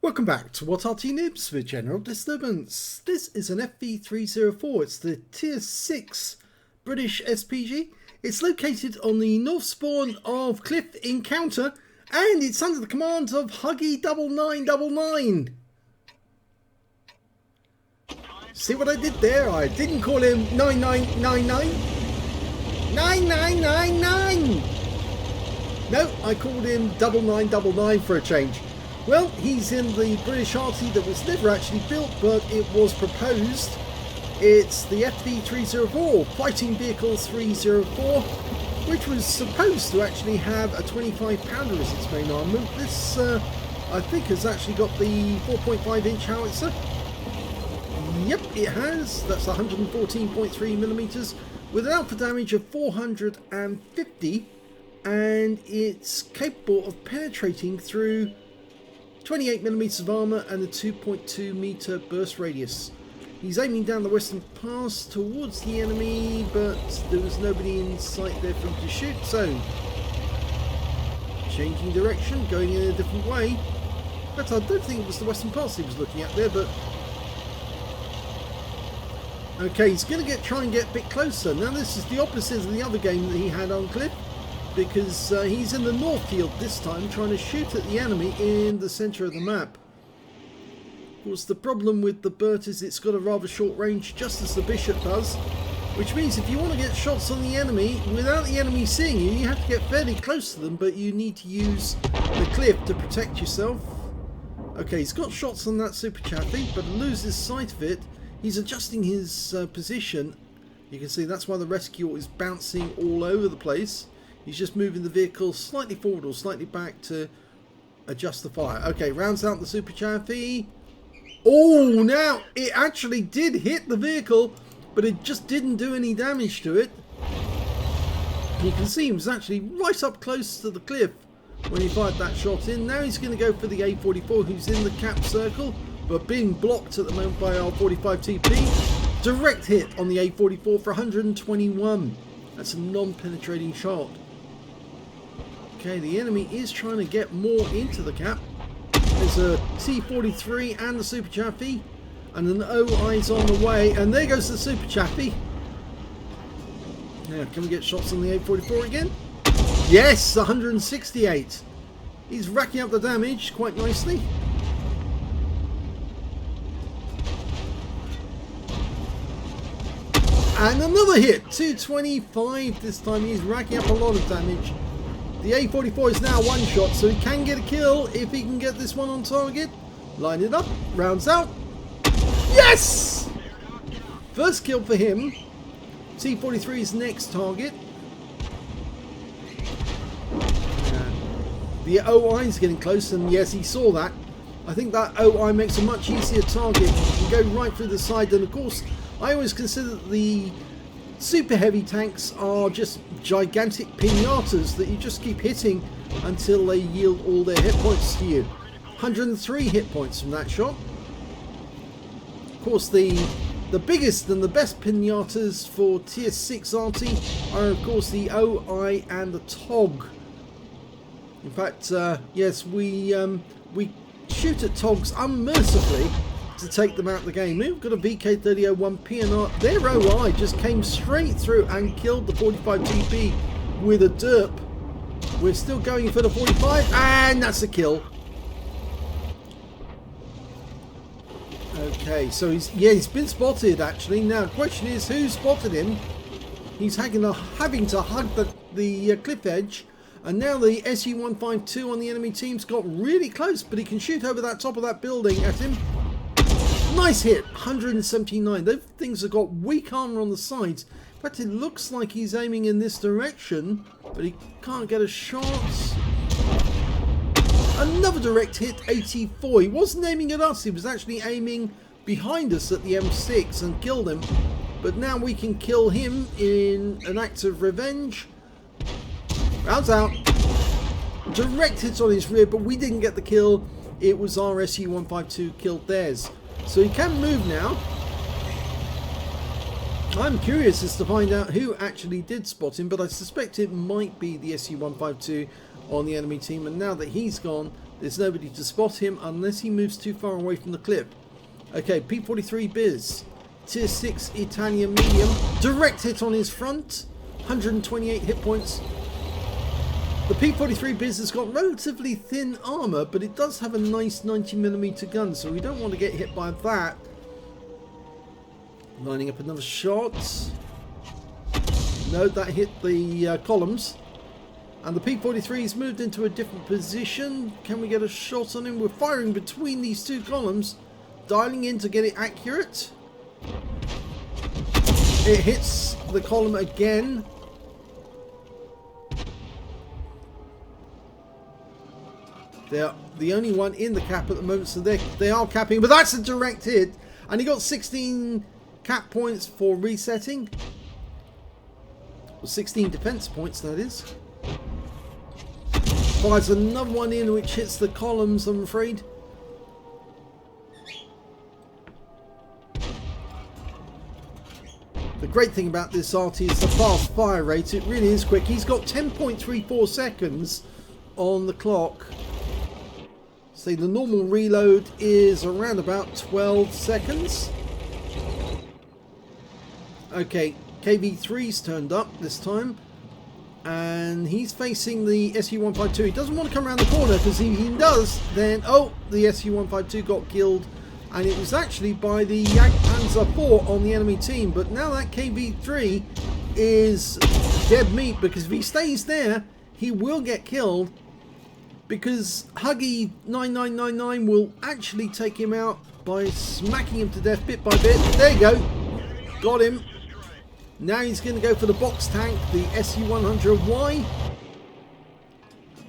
Welcome back to What Arty Noobs for General Disturbance. This is an FV304. It's the Tier 6 British SPG. It's located on the north spawn of Cliff Encounter, and it's under the command of Huggy9999. See what I did there? I didn't call him 9999. 9999! No, I called him 9999 for a change. Well, he's in the British Arty that was never actually built, but it was proposed. It's the FV304, Fighting Vehicle 304, which was supposed to actually have a 25-pounder as its main armament. This, I think, has actually got the 4.5-inch howitzer. Yep, it has. That's 114.3mm with an output damage of 450, and it's capable of penetrating through 28mm of armour and a 2.2 metre burst radius. He's aiming down the western pass towards the enemy, but there was nobody in sight there for him to shoot, so changing direction, going in a different way. In fact, I don't think it was the western pass he was looking at there, but okay, he's going to try and get a bit closer. Now this is the opposite of the other game that he had on Cliff, because he's in the north field this time, trying to shoot at the enemy in the centre of the map. Of course, the problem with the Burt is it's got a rather short range, just as the Bishop does, which means if you want to get shots on the enemy without the enemy seeing you, you have to get fairly close to them, but you need to use the cliff to protect yourself. Okay, he's got shots on that Super Chaffee, but loses sight of it. He's adjusting his position. You can see that's why the rescue is bouncing all over the place. He's just moving the vehicle slightly forward or slightly back to adjust the fire. Okay, rounds out the Super Chaffee. Oh, now it actually did hit the vehicle, but it just didn't do any damage to it. You can see he was actually right up close to the cliff when he fired that shot in. Now he's going to go for the A44, who's in the cap circle, but being blocked at the moment by our 45 TP. Direct hit on the A44 for 121. That's a non-penetrating shot. Okay, the enemy is trying to get more into the cap. There's a T43 and the Super Chaffee, and an OI's on the way, and there goes the Super Chaffee. Now, can we get shots on the A44 again? Yes, 168. He's racking up the damage quite nicely. And another hit, 225 this time. He's racking up a lot of damage. The A44 is now one shot, so he can get a kill if he can get this one on target. Line it up, rounds out. Yes! First kill for him. T43's next target. The OI is getting close, and yes, he saw that. I think that OI makes a much easier target. You can go right through the side, and of course, I always consider that the super heavy tanks are just gigantic pinatas that you just keep hitting until they yield all their hit points to you. 103 hit points from that shot. Of course, the biggest and the best pinatas for Tier 6 Arty are of course the OI and the TOG. In fact, yes, we shoot at TOGs unmercifully to take them out of the game. We've got a VK3001 PNR. Their OI just came straight through and killed the 45 TP with a derp. We're still going for the 45, and that's a kill. Okay, so he's been spotted actually. Now the question is, who spotted him? He's having to hug the cliff edge, and now the SU-152 on the enemy team's got really close, but he can shoot over that top of that building at him. Nice hit, 179. Those things have got weak armor on the sides. In fact, it looks like he's aiming in this direction, but he can't get a shot. Another direct hit, 84. He wasn't aiming at us, he was actually aiming behind us at the M6 and killed him. But now we can kill him in an act of revenge. Rounds out. Direct hits on his rear, but we didn't get the kill. It was our SU-152 killed theirs. So he can move now. I'm curious as to find out who actually did spot him, but I suspect it might be the SU-152 on the enemy team. And now that he's gone, There's nobody to spot him unless he moves too far away from the clip. Okay, P43 Biz, tier 6 Italian medium, direct hit on his front, 128 hit points. The P43 Biz has got relatively thin armor, but it does have a nice 90mm gun, so we don't want to get hit by that. Lining up another shot. No, that hit the columns. And the P43's moved into a different position. Can we get a shot on him? We're firing between these two columns, dialing in to get it accurate. It hits the column again. They're the only one in the cap at the moment, so they are capping, but that's a direct hit. And he got 16 cap points for resetting. 16 defense points, that is. Fires another one in which hits the columns, I'm afraid. The great thing about this Arty is the fast fire rate. It really is quick. He's got 10.34 seconds on the clock. So the normal reload is around about 12 seconds. Okay, KV3's turned up this time. And he's facing the SU-152. He doesn't want to come around the corner, because if he does, then... Oh, the SU-152 got killed. And it was actually by the Jagdpanzer IV on the enemy team. But now that KV3 is dead meat, because if he stays there, he will get killed. Because Huggy9999 will actually take him out by smacking him to death bit by bit. There you go. Got him. Now he's going to go for the box tank, the SU-100Y.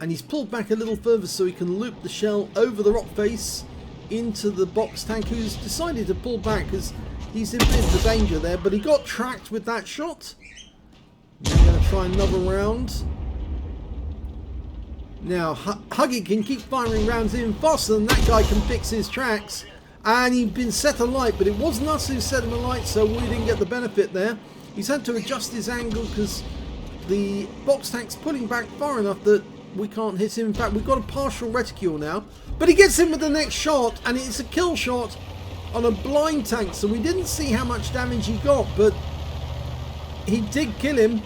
And he's pulled back a little further so he can loop the shell over the rock face into the box tank, who's decided to pull back because he's in a bit of danger there. But he got tracked with that shot. Now we're going to try another round. Now Huggy can keep firing rounds even faster than that guy can fix his tracks. And he'd been set alight, but it wasn't us who set him alight, so we didn't get the benefit there. He's had to adjust his angle because the box tank's pulling back far enough that we can't hit him. In fact, we've got a partial reticule now. But he gets in with the next shot, and it's a kill shot on a blind tank. So we didn't see how much damage he got, but he did kill him.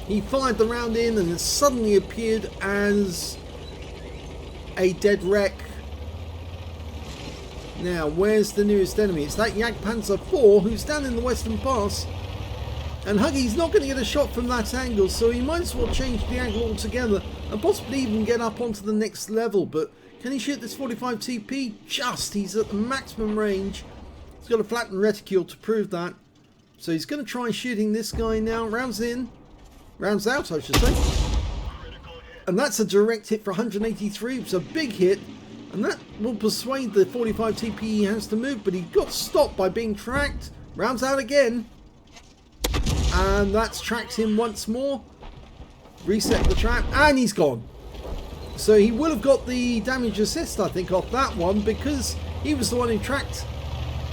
He fired the round in, and it suddenly appeared as a dead wreck. Now, where's the nearest enemy? It's that Jagdpanzer IV who's down in the Western Pass. And Huggy's not going to get a shot from that angle, so he might as well change the angle altogether and possibly even get up onto the next level. But can he shoot this 45 TP? Just. He's at the maximum range. He's got a flattened reticule to prove that. So he's going to try shooting this guy now. Rounds in. Rounds out, I should say. And that's a direct hit for 183. It's a big hit. And that will persuade the 45 TP he has to move, but he got stopped by being tracked. Rounds out again. And that's tracked him once more. Reset the trap, and he's gone. So he will have got the damage assist, I think, off that one, because he was the one who tracked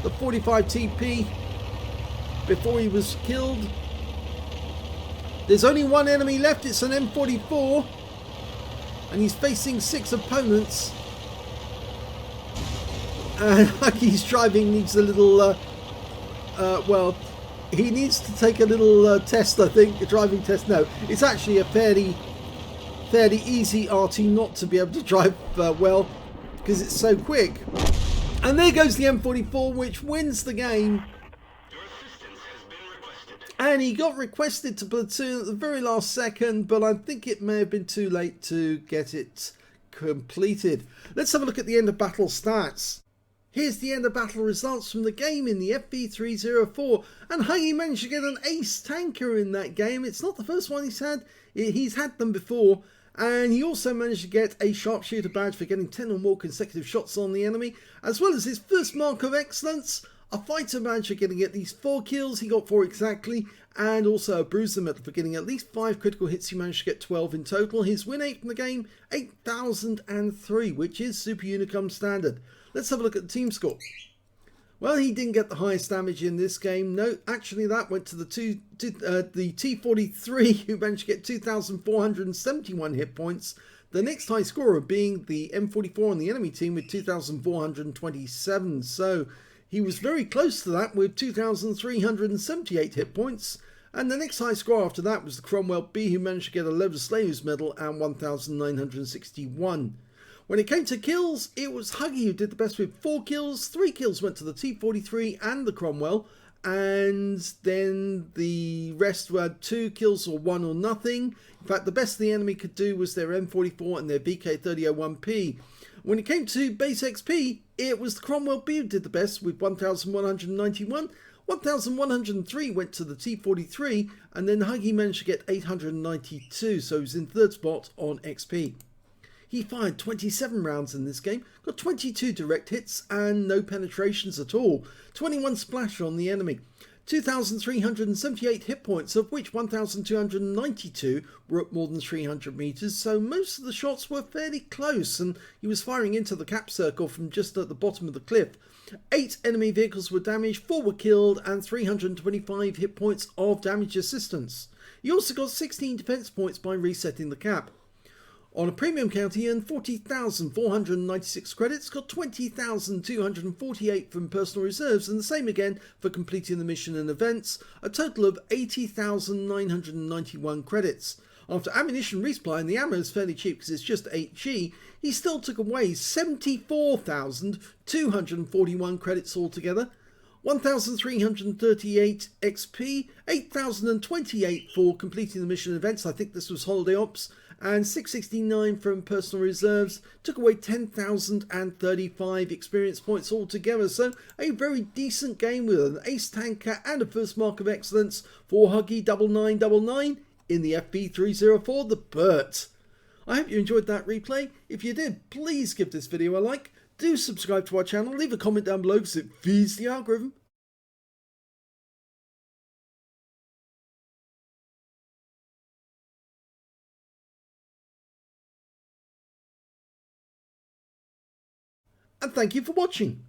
the 45 TP before he was killed. There's only one enemy left. It's an M44. And he's facing 6 opponents. And Huggy's driving needs a little, well, he needs to take a little test, I think, a driving test. No, it's actually a fairly easy Arty not to be able to drive well, because it's so quick. And there goes the M44, which wins the game. And he got requested to platoon at the very last second, but I think it may have been too late to get it completed. Let's have a look at the end of battle stats. Here's the end of battle results from the game in the FV304, and Huggy managed to get an ace tanker in that game. It's not the first one he's had them before, and he also managed to get a sharpshooter badge for getting 10 or more consecutive shots on the enemy, as well as his first mark of excellence, a fighter badge for getting at least 4 kills, he got 4 exactly, and also a bruiser medal for getting at least 5 critical hits. He managed to get 12 in total. His win rate from the game, 8,003, which is Super Unicum standard. Let's have a look at the team score. Well, he didn't get the highest damage in this game. No, actually that went to the T43, who managed to get 2,471 hit points. The next high scorer being the M44 on the enemy team with 2,427. So he was very close to that with 2,378 hit points. And the next high score after that was the Cromwell B, who managed to get a Load of Slaves medal and 1,961. When it came to kills, it was Huggy who did the best with 4 kills. 3 kills went to the T43 and the Cromwell. And then the rest had 2 kills or 1 or nothing. In fact, the best the enemy could do was their M44 and their VK3001P. When it came to base XP, it was the Cromwell B who did the best with 1,191. 1,103 went to the T43, and then Huggy managed to get 892, so he was in 3rd spot on XP. He fired 27 rounds in this game, got 22 direct hits and no penetrations at all, 21 splash on the enemy, 2,378 hit points, of which 1,292 were at more than 300 meters, so most of the shots were fairly close, and he was firing into the cap circle from just at the bottom of the cliff. 8 enemy vehicles were damaged, 4 were killed, and 325 hit points of damage assistance. He also got 16 defense points by resetting the cap. On a premium count, he earned 40,496 credits, got 20,248 from personal reserves, and the same again for completing the mission and events, a total of 80,991 credits. After ammunition resupply, and the ammo is fairly cheap because it's just 8G, he still took away 74,241 credits altogether. 1,338 XP, 8,028 for completing the mission events, I think this was holiday ops, and 669 from personal reserves, took away 10,035 experience points altogether, so a very decent game with an ace tanker and a first mark of excellence for Huggy9999 in the FV304, the Burt. I hope you enjoyed that replay. If you did, please give this video a like. Do subscribe to our channel, leave a comment down below because it feeds the algorithm. And thank you for watching.